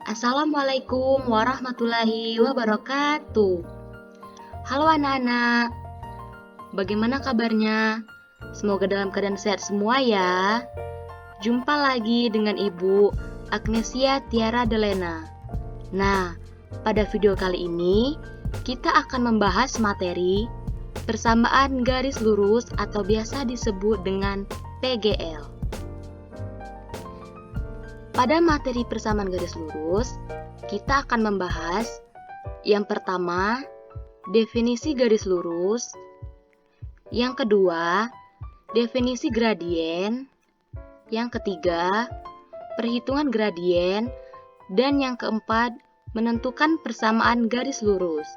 Assalamualaikum warahmatullahi wabarakatuh. Halo anak-anak, bagaimana kabarnya? Semoga dalam keadaan sehat semua ya. Jumpa lagi dengan Ibu Agnesia Tiara Delena. Nah, pada video kali ini kita akan membahas materi persamaan garis lurus atau biasa disebut dengan PGL. Pada materi persamaan garis lurus, kita akan membahas yang pertama, definisi garis lurus, yang kedua, definisi gradien, yang ketiga, perhitungan gradien, dan yang keempat, menentukan persamaan garis lurus.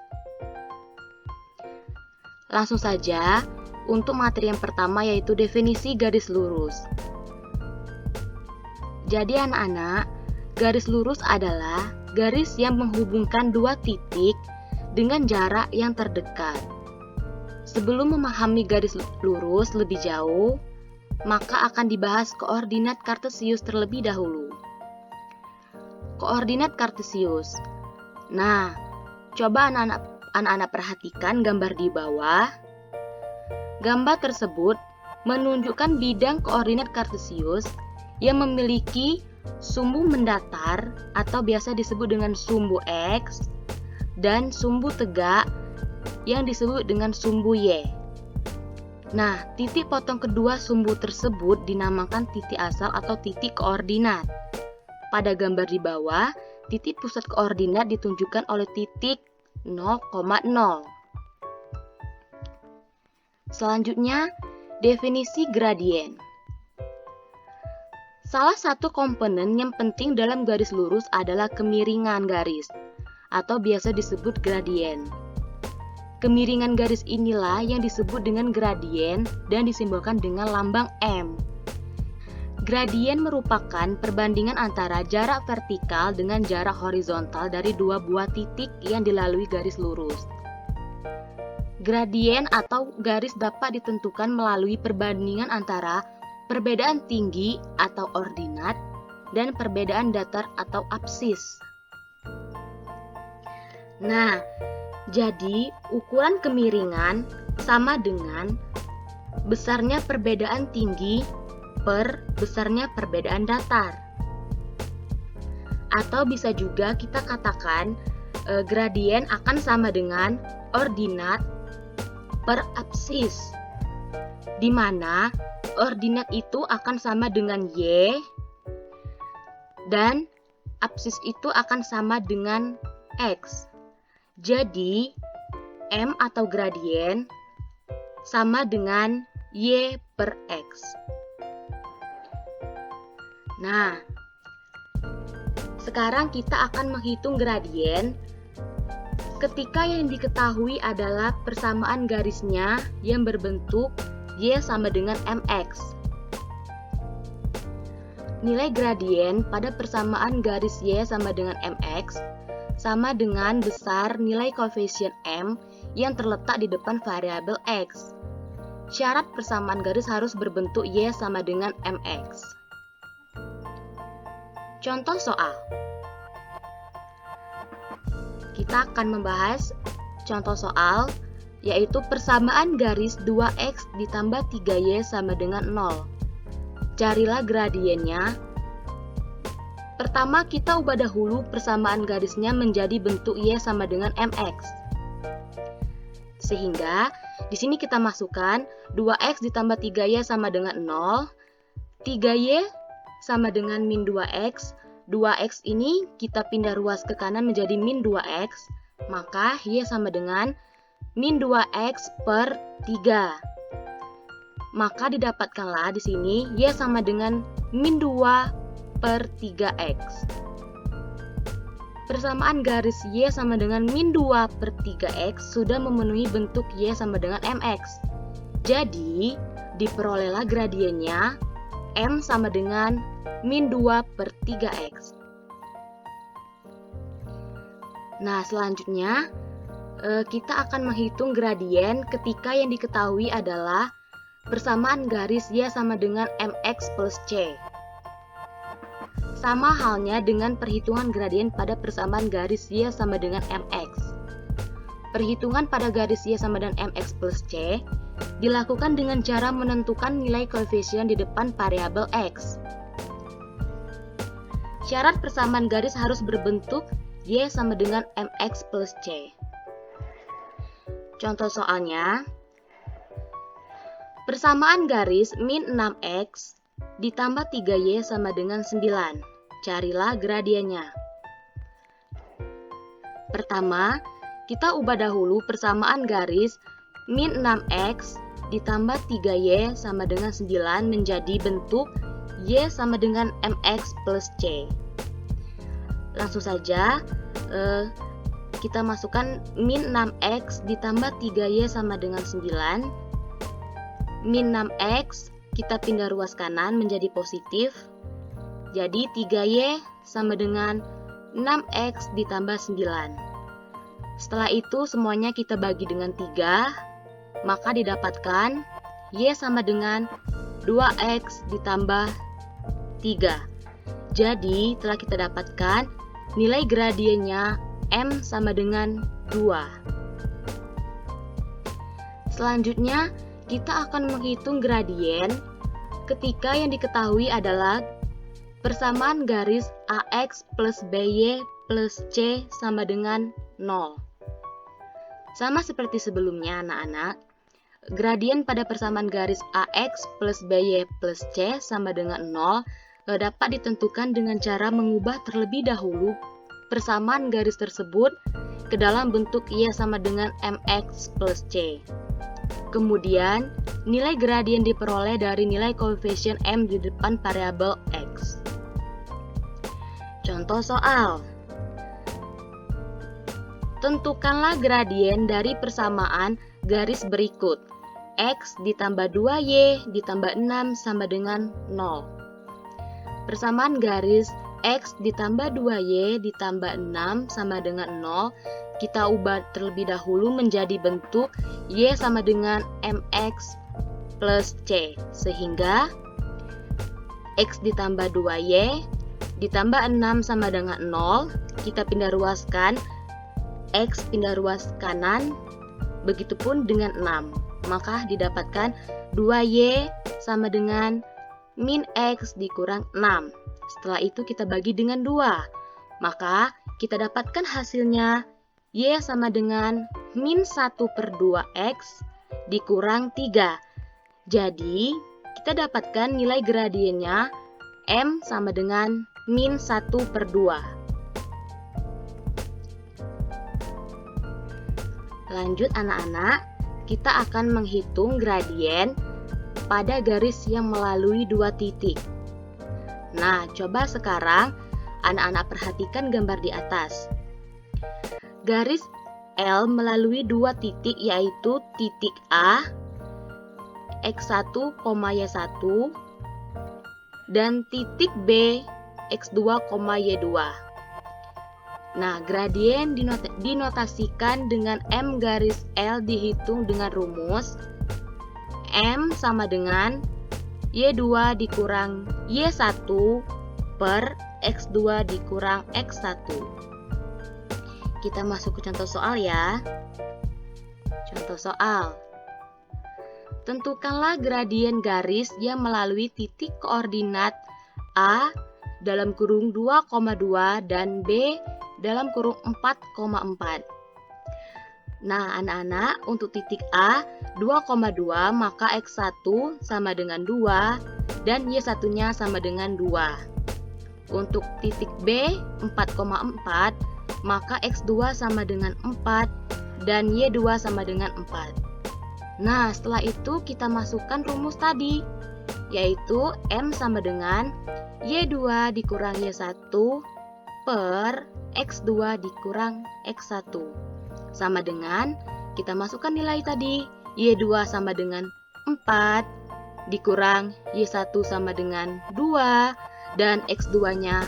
Langsung saja untuk materi yang pertama yaitu definisi garis lurus. Jadi anak-anak, garis lurus adalah garis yang menghubungkan dua titik dengan jarak yang terdekat. Sebelum memahami garis lurus lebih jauh, maka akan dibahas koordinat kartesius terlebih dahulu. Koordinat kartesius. Nah, coba anak-anak perhatikan gambar di bawah. Gambar tersebut menunjukkan bidang koordinat kartesius yang memiliki sumbu mendatar atau biasa disebut dengan sumbu X dan sumbu tegak yang disebut dengan sumbu Y. Nah, titik potong kedua sumbu tersebut dinamakan titik asal atau titik koordinat. Pada gambar di bawah, titik pusat koordinat ditunjukkan oleh titik 0,0. Selanjutnya, definisi gradien. Salah satu komponen yang penting dalam garis lurus adalah kemiringan garis, atau biasa disebut gradien. Kemiringan garis inilah yang disebut dengan gradien dan disimbolkan dengan lambang M. Gradien merupakan perbandingan antara jarak vertikal dengan jarak horizontal dari dua buah titik yang dilalui garis lurus. Gradien atau garis dapat ditentukan melalui perbandingan antara perbedaan tinggi atau ordinat dan perbedaan datar atau absis. Nah, jadi ukuran kemiringan sama dengan besarnya perbedaan tinggi per besarnya perbedaan datar. Atau bisa juga kita katakan gradien akan sama dengan ordinat per absis, di mana ordinat itu akan sama dengan Y dan absis itu akan sama dengan X. Jadi, M atau gradien sama dengan Y per X. Nah, sekarang kita akan menghitung gradien ketika yang diketahui adalah persamaan garisnya yang berbentuk Y sama dengan MX. Nilai gradien pada persamaan garis Y sama dengan MX sama dengan besar nilai koefisien M yang terletak di depan variabel X. Syarat persamaan garis harus berbentuk Y sama dengan MX. Contoh soal. Kita akan membahas contoh soal yaitu persamaan garis 2x ditambah 3y sama dengan 0. Carilah gradiennya. Pertama kita ubah dahulu persamaan garisnya menjadi bentuk y sama dengan mx. Sehingga di sini kita masukkan 2x ditambah 3y sama dengan 0, 3y sama dengan min 2x. 2x ini kita pindah ruas ke kanan menjadi min 2x, maka y sama dengan min 2x per 3. Maka didapatkanlah di sini y sama dengan min 2 per 3x. Persamaan garis y sama dengan min 2 per 3x sudah memenuhi bentuk y sama dengan mx. Jadi, diperolehlah gradiennya m sama dengan min 2 per 3x. Nah, selanjutnya kita akan menghitung gradien ketika yang diketahui adalah persamaan garis y sama dengan mx plus c. Sama halnya dengan perhitungan gradien pada persamaan garis Y sama dengan mx. Perhitungan pada garis Y sama dengan mx plus c dilakukan dengan cara menentukan nilai koefisien di depan variabel x. Syarat persamaan garis harus berbentuk Y sama dengan mx plus c. Contoh soalnya, persamaan garis min 6x ditambah 3y sama dengan 9. Carilah gradiennya. Pertama, kita ubah dahulu persamaan garis min 6x ditambah 3y sama dengan 9 menjadi bentuk y sama dengan mx plus c. Langsung saja kita masukkan min 6x ditambah 3y sama dengan 9. Min 6x kita pindah ruas kanan menjadi positif. Jadi 3y sama dengan 6x ditambah 9. Setelah itu semuanya kita bagi dengan 3, maka didapatkan y sama dengan 2x ditambah 3. Jadi telah kita dapatkan nilai gradiennya m sama dengan 2. Selanjutnya kita akan menghitung gradien ketika yang diketahui adalah persamaan garis AX plus BY plus C sama dengan 0. Sama seperti sebelumnya anak-anak, gradien pada persamaan garis AX plus BY plus C sama dengan 0 dapat ditentukan dengan cara mengubah terlebih dahulu persamaan garis tersebut ke dalam bentuk Y sama dengan mx plus C. Kemudian, nilai gradien diperoleh dari nilai koefisien M di depan variabel X. Contoh soal. Tentukanlah gradien dari persamaan garis berikut. X ditambah 2Y ditambah 6 sama dengan 0. Persamaan garis X ditambah 2Y ditambah 6 sama dengan 0, kita ubah terlebih dahulu menjadi bentuk Y sama dengan mx plus C, sehingga X ditambah 2Y ditambah 6 sama dengan 0, kita pindah ruaskan, X pindah ruas kanan, begitupun dengan 6, maka didapatkan 2Y sama dengan min X dikurang 6. Setelah itu kita bagi dengan 2, maka kita dapatkan hasilnya Y sama dengan min 1/2X dikurang 3. Jadi, kita dapatkan nilai gradiennya M sama dengan min 1/2. Lanjut anak-anak, kita akan menghitung gradien pada garis yang melalui 2 titik. Nah, coba sekarang anak-anak perhatikan gambar di atas. Garis L melalui 2 titik yaitu titik A, X1, Y1 dan titik B, X2, Y2. Nah, gradien dinotasikan dengan M garis L dihitung dengan rumus M sama dengan Y2 dikurang Y1 per X2 dikurang X1. Kita masuk ke contoh soal ya. Contoh soal. Tentukanlah gradien garis yang melalui titik koordinat A dalam kurung 2,2 dan B dalam kurung 4,4. Nah, anak-anak, untuk titik A 2,2 maka X1 sama dengan 2 dan Y1-nya sama dengan 2. Untuk titik B 4,4 maka X2 sama dengan 4 dan Y2 sama dengan 4. Nah, setelah itu kita masukkan rumus tadi, yaitu M sama dengan Y2 dikurang Y1 per X2 dikurang X1. Sama dengan, kita masukkan nilai tadi, Y2 sama dengan 4, dikurang Y1 sama dengan 2, dan X2-nya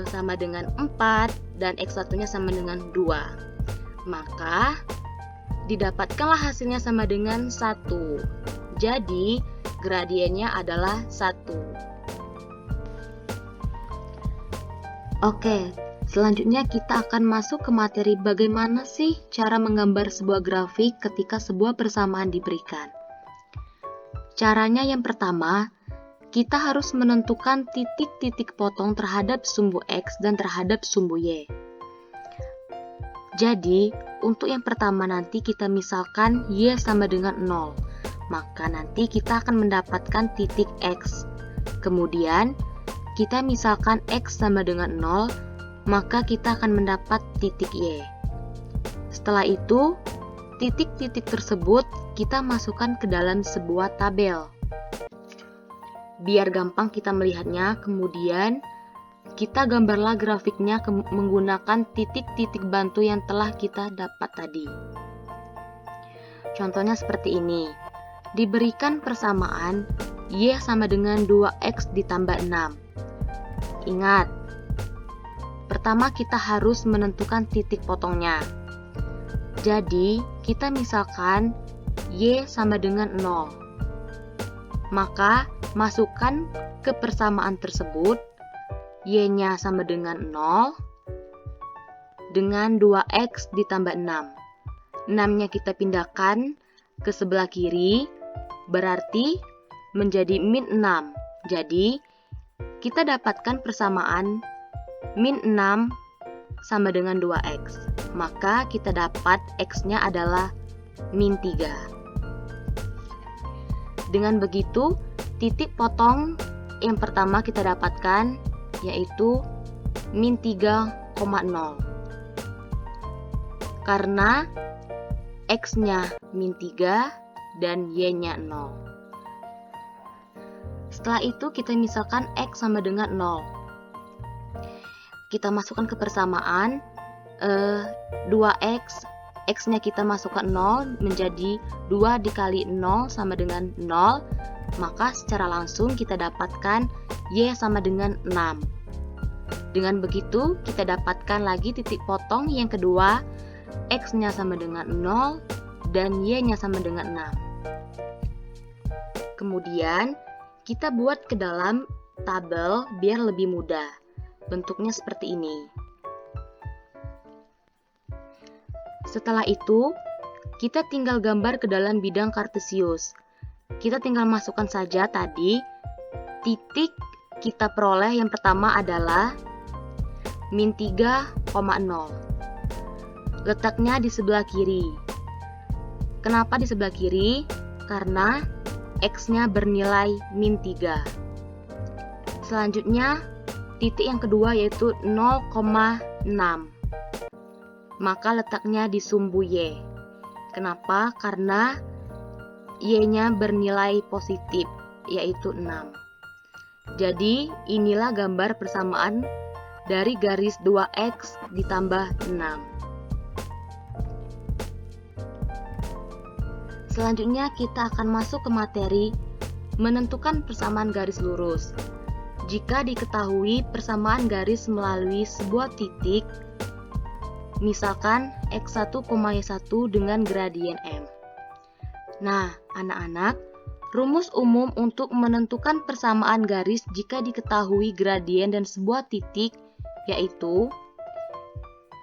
sama dengan 4, dan X1-nya sama dengan 2. Maka, didapatkanlah hasilnya sama dengan 1. Jadi, gradiennya adalah 1. Oke, selanjutnya kita akan masuk ke materi bagaimana sih cara menggambar sebuah grafik ketika sebuah persamaan diberikan. Caranya yang pertama, kita harus menentukan titik-titik potong terhadap sumbu X dan terhadap sumbu Y. Jadi, untuk yang pertama nanti kita misalkan Y sama dengan 0, maka nanti kita akan mendapatkan titik X. Kemudian, kita misalkan X sama dengan 0, maka kita akan mendapat titik Y. Setelah itu, titik-titik tersebut kita masukkan ke dalam sebuah tabel. Biar gampang kita melihatnya, kemudian kita gambarlah grafiknya menggunakan titik-titik bantu yang telah kita dapat tadi. Contohnya seperti ini. Diberikan persamaan Y sama dengan 2X ditambah 6. Ingat, pertama kita harus menentukan titik potongnya. Jadi, kita misalkan Y sama dengan 0. Maka, masukkan ke persamaan tersebut Y-nya sama dengan 0 dengan 2X ditambah 6. 6-nya kita pindahkan ke sebelah kiri, berarti menjadi min 6. Jadi, kita dapatkan persamaan min 6 sama dengan 2X. Maka kita dapat X-nya adalah min 3. Dengan begitu, titik potong yang pertama kita dapatkan yaitu min 3,0. Karena X-nya min 3 dan Y-nya 0. Setelah itu kita misalkan X sama dengan 0. Kita masukkan ke persamaan 2X, X-nya kita masukkan 0 menjadi 2 dikali 0 sama dengan 0. Maka secara langsung kita dapatkan Y sama dengan 6. Dengan begitu kita dapatkan lagi titik potong yang kedua, X-nya sama dengan 0 dan Y-nya sama dengan 6. Kemudian kita buat ke dalam tabel biar lebih mudah. Bentuknya seperti ini. Setelah itu, kita tinggal gambar ke dalam bidang kartesius. Kita tinggal masukkan saja tadi titik kita peroleh yang pertama adalah min 3,0. Letaknya di sebelah kiri. Kenapa di sebelah kiri? Karena X-nya bernilai min 3. Selanjutnya, titik yang kedua yaitu 0,6. Maka letaknya di sumbu Y. Kenapa? Karena Y-nya bernilai positif, yaitu 6. Jadi, inilah gambar persamaan dari garis 2X ditambah 6. Selanjutnya kita akan masuk ke materi menentukan persamaan garis lurus. Jika diketahui persamaan garis melalui sebuah titik, misalkan X1, Y1 dengan gradien M. Nah, anak-anak, rumus umum untuk menentukan persamaan garis jika diketahui gradien dan sebuah titik yaitu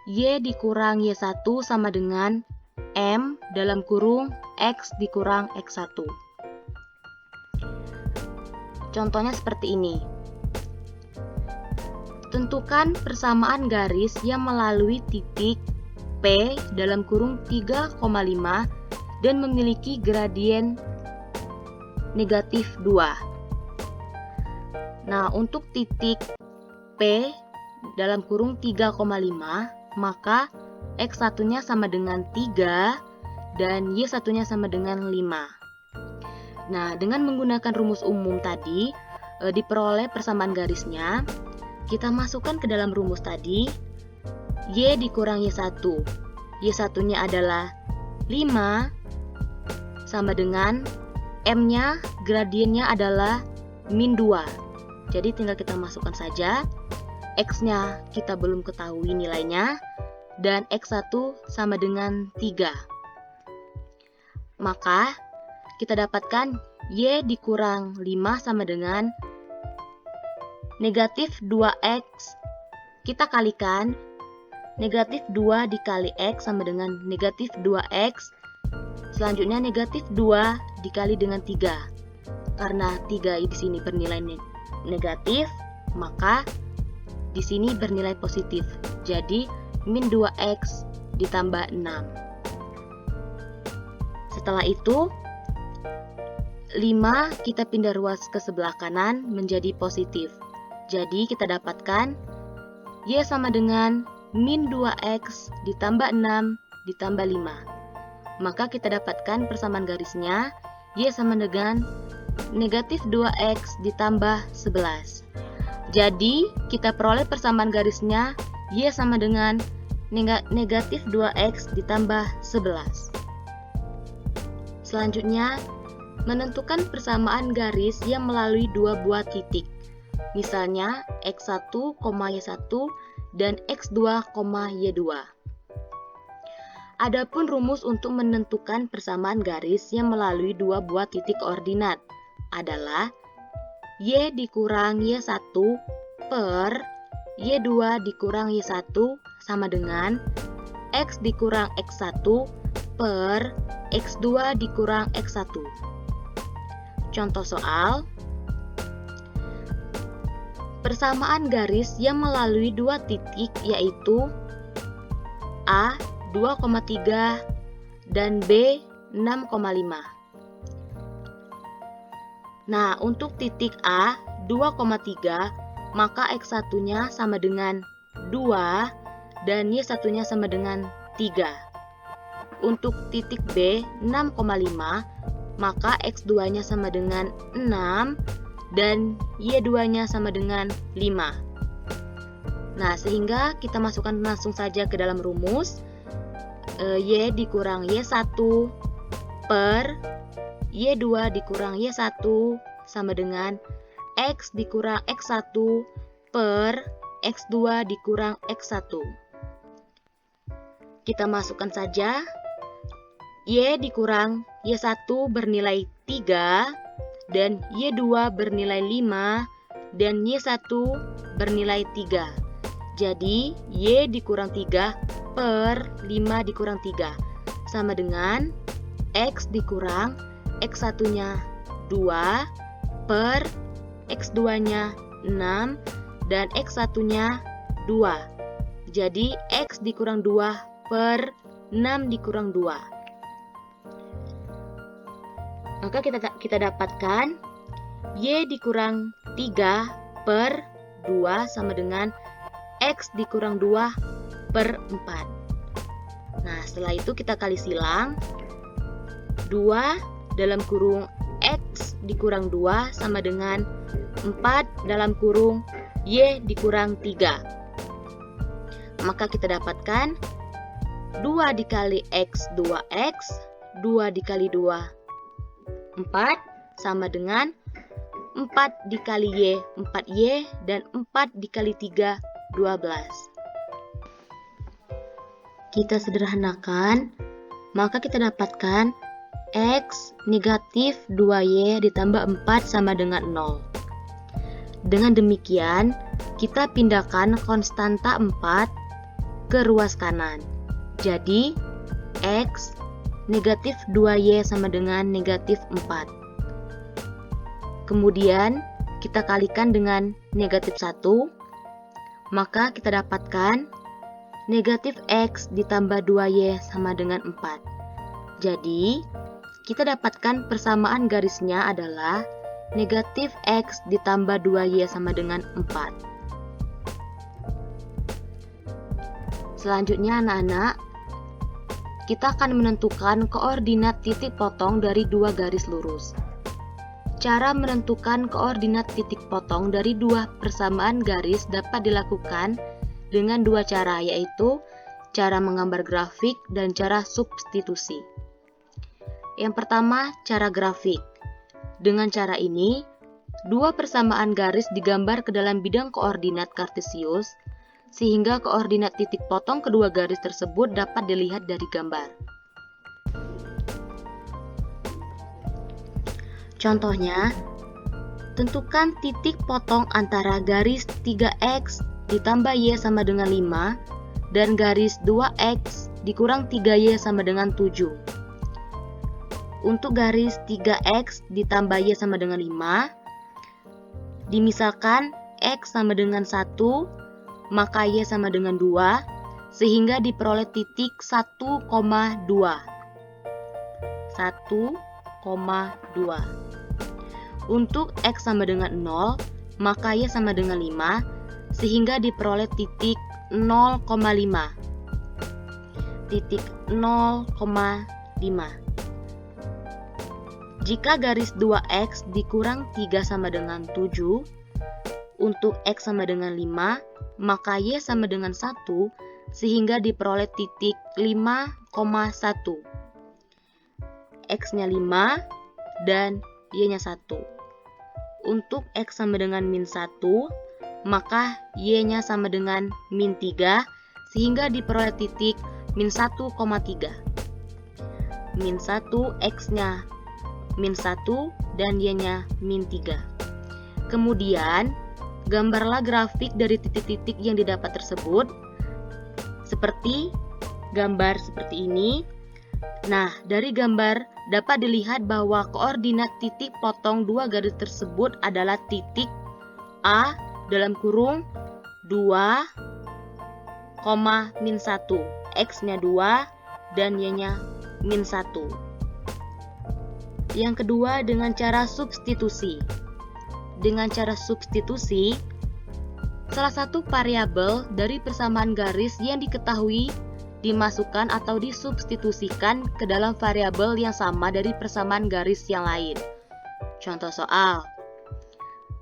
Y dikurang Y1 sama dengan M dalam kurung X dikurang X1. Contohnya seperti ini. Tentukan persamaan garis yang melalui titik P dalam kurung 3,5 dan memiliki gradien negatif 2. Nah, untuk titik P dalam kurung 3,5, maka X1-nya sama dengan 3 dan Y1-nya sama dengan 5. Nah, dengan menggunakan rumus umum tadi, diperoleh persamaan garisnya. Kita masukkan ke dalam rumus tadi, Y dikurang Y1. Y1-nya adalah 5 sama dengan M-nya, gradiennya adalah min 2. Jadi tinggal kita masukkan saja. X-nya kita belum ketahui nilainya. Dan X1 sama dengan 3. Maka kita dapatkan Y dikurang 5 sama dengan negatif 2X kita kalikan negatif 2 dikali X sama dengan negatif 2X. Selanjutnya negatif 2 dikali dengan 3. Karena 3 di sini bernilai negatif, maka di sini bernilai positif. Jadi min 2X ditambah 6. Setelah itu 5 kita pindah ruas ke sebelah kanan menjadi positif. Jadi kita dapatkan Y sama dengan min 2X ditambah 6 ditambah 5. Maka kita dapatkan persamaan garisnya Y sama dengan negatif 2X ditambah 11. Jadi kita peroleh persamaan garisnya Y sama dengan negatif 2X ditambah 11. Selanjutnya, menentukan persamaan garis yang melalui dua buah titik. Misalnya X1, Y1 dan X2, Y2. Adapun rumus untuk menentukan persamaan garis yang melalui dua buah titik koordinat adalah Y dikurang Y1 per Y2 dikurang Y1 sama dengan X dikurang X1 per X2 dikurang X1. Contoh soal, persamaan garis yang melalui dua titik yaitu A 2,3 dan B 6,5. Nah, untuk titik A 2,3, maka X1-nya sama dengan 2 dan Y1-nya sama dengan 3. Untuk titik B 6,5, maka X2-nya sama dengan 6 dan Y2-nya sama dengan 5. Nah, sehingga kita masukkan langsung saja ke dalam rumus. Y dikurang Y1 per Y2 dikurang Y1 sama dengan X dikurang X1 per X2 dikurang X1. Kita masukkan saja. Y dikurang Y1 bernilai 3 dan Y2 bernilai 5 dan Y1 bernilai 3. Jadi Y dikurang 3 per 5 dikurang 3 sama dengan X dikurang X1-nya 2 per X2-nya 6 dan X1-nya 2. Jadi X dikurang 2 per 6 dikurang 2. Maka kita dapatkan Y dikurang 3 per 2 sama dengan X dikurang 2 per 4. Nah, setelah itu kita kali silang. 2 dalam kurung X dikurang 2 sama dengan 4 dalam kurung Y dikurang 3. Maka kita dapatkan 2 dikali X 2X, 2 dikali 2 4 sama dengan 4 dikali Y 4Y dan 4 dikali 3 12. Kita sederhanakan, maka kita dapatkan X negatif 2Y ditambah 4 sama dengan 0. Dengan demikian, kita pindahkan konstanta 4 ke ruas kanan. Jadi, X negatif 2Y sama dengan negatif 4. Kemudian, kita kalikan dengan negatif 1, maka kita dapatkan negatif X ditambah 2Y sama dengan 4. Jadi, kita dapatkan persamaan garisnya adalah negatif X ditambah 2Y sama dengan 4. Selanjutnya anak-anak, kita akan menentukan koordinat titik potong dari dua garis lurus. Cara menentukan koordinat titik potong dari dua persamaan garis dapat dilakukan dengan dua cara, yaitu cara menggambar grafik dan cara substitusi. Yang pertama, cara grafik. Dengan cara ini, dua persamaan garis digambar ke dalam bidang koordinat kartesius, sehingga koordinat titik potong kedua garis tersebut dapat dilihat dari gambar. Contohnya, tentukan titik potong antara garis 3X ditambah Y sama dengan 5 dan garis 2X dikurang 3Y sama dengan 7. Untuk garis 3X ditambah Y sama dengan 5, dimisalkan X sama dengan 1, maka Y sama dengan 2, sehingga diperoleh titik 1,2. 1,2. Untuk X sama dengan 0, maka Y sama dengan 5, sehingga diperoleh titik 0,5. Titik 0,5. Jika garis 2X dikurang 3 sama dengan 7, untuk X sama dengan 5, maka Y sama dengan 1, sehingga diperoleh titik 5,1. X-nya 5 dan Y-nya 1. Untuk X sama dengan min 1, maka Y-nya sama dengan min 3, sehingga diperoleh titik min 1,3. Min 1, X-nya min 1, dan Y-nya min 3. Kemudian, gambarlah grafik dari titik-titik yang didapat tersebut, seperti gambar seperti ini. Nah, dari gambar dapat dilihat bahwa koordinat titik potong dua garis tersebut adalah titik A dalam kurung 2, min 1, X-nya 2 dan Y-nya min 1. Yang kedua, dengan cara substitusi. Dengan cara substitusi, salah satu variabel dari persamaan garis yang diketahui dimasukkan atau disubstitusikan ke dalam variabel yang sama dari persamaan garis yang lain. Contoh soal.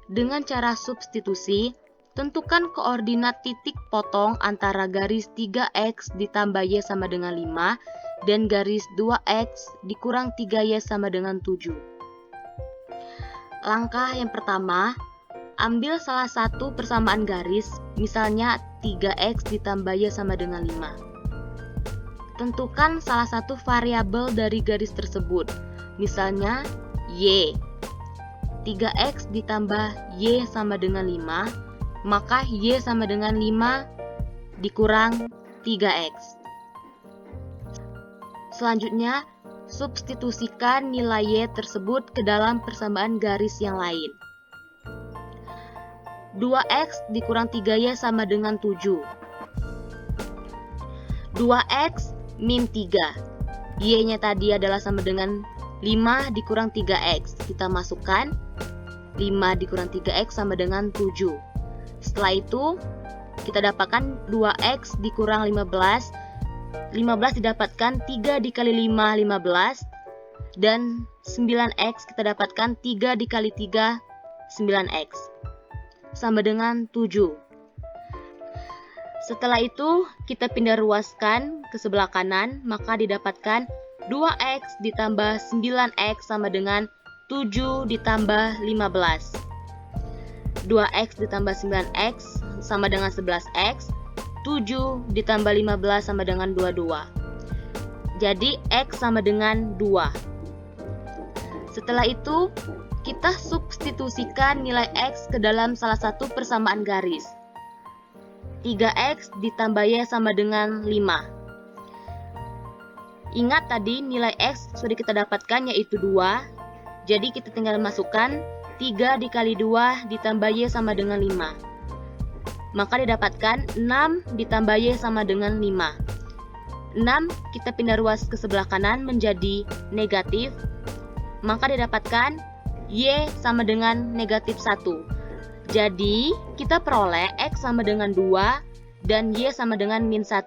Dengan cara substitusi, tentukan koordinat titik potong antara garis 3X ditambah Y sama dengan 5 dan garis 2X dikurang 3Y sama dengan 7. Langkah yang pertama, ambil salah satu persamaan garis, misalnya 3X ditambah Y sama dengan 5. Tentukan salah satu variabel dari garis tersebut, misalnya Y. 3X ditambah Y sama dengan 5, maka Y sama dengan 5 dikurang 3X. Selanjutnya, substitusikan nilai Y tersebut ke dalam persamaan garis yang lain. 2X dikurang 3Y sama dengan 7. 2X min 3. Y-nya tadi adalah sama dengan 5 dikurang 3X. Kita masukkan 5 dikurang 3X sama dengan 7. Setelah itu, kita dapatkan 2X dikurang 15. 15 didapatkan 3 dikali 5, 15. Dan 9X kita dapatkan 3 dikali 3, 9X. Sama dengan 7. Setelah itu, kita pindah ruaskan ke sebelah kanan, maka didapatkan 2X ditambah 9X sama dengan 7 ditambah 15. 2X ditambah 9X sama dengan 11X, 7 ditambah 15 sama dengan 22. Jadi, X sama dengan 2. Setelah itu, kita substitusikan nilai X ke dalam salah satu persamaan garis. 3X ditambah Y sama dengan 5. Ingat tadi nilai X sudah kita dapatkan yaitu 2. Jadi kita tinggal masukkan 3 dikali 2 ditambah Y sama dengan 5. Maka didapatkan 6 ditambah Y sama dengan 5. 6 kita pindah ruas ke sebelah kanan menjadi negatif. Maka didapatkan Y sama dengan negatif 1. Jadi, kita peroleh X sama dengan 2 dan Y sama dengan min 1.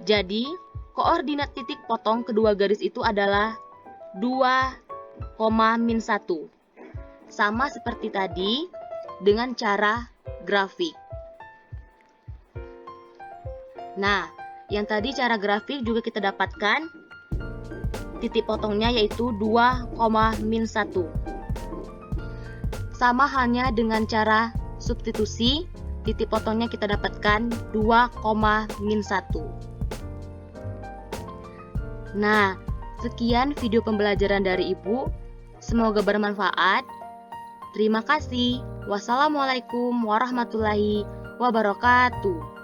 Jadi, koordinat titik potong kedua garis itu adalah 2, min 1. Sama seperti tadi dengan cara grafik. Nah, yang tadi cara grafik juga kita dapatkan titik potongnya yaitu 2, min 1. Sama halnya dengan cara substitusi, titik potongnya kita dapatkan 2, min 1. Nah, sekian video pembelajaran dari Ibu. Semoga bermanfaat. Terima kasih. Wassalamualaikum warahmatullahi wabarakatuh.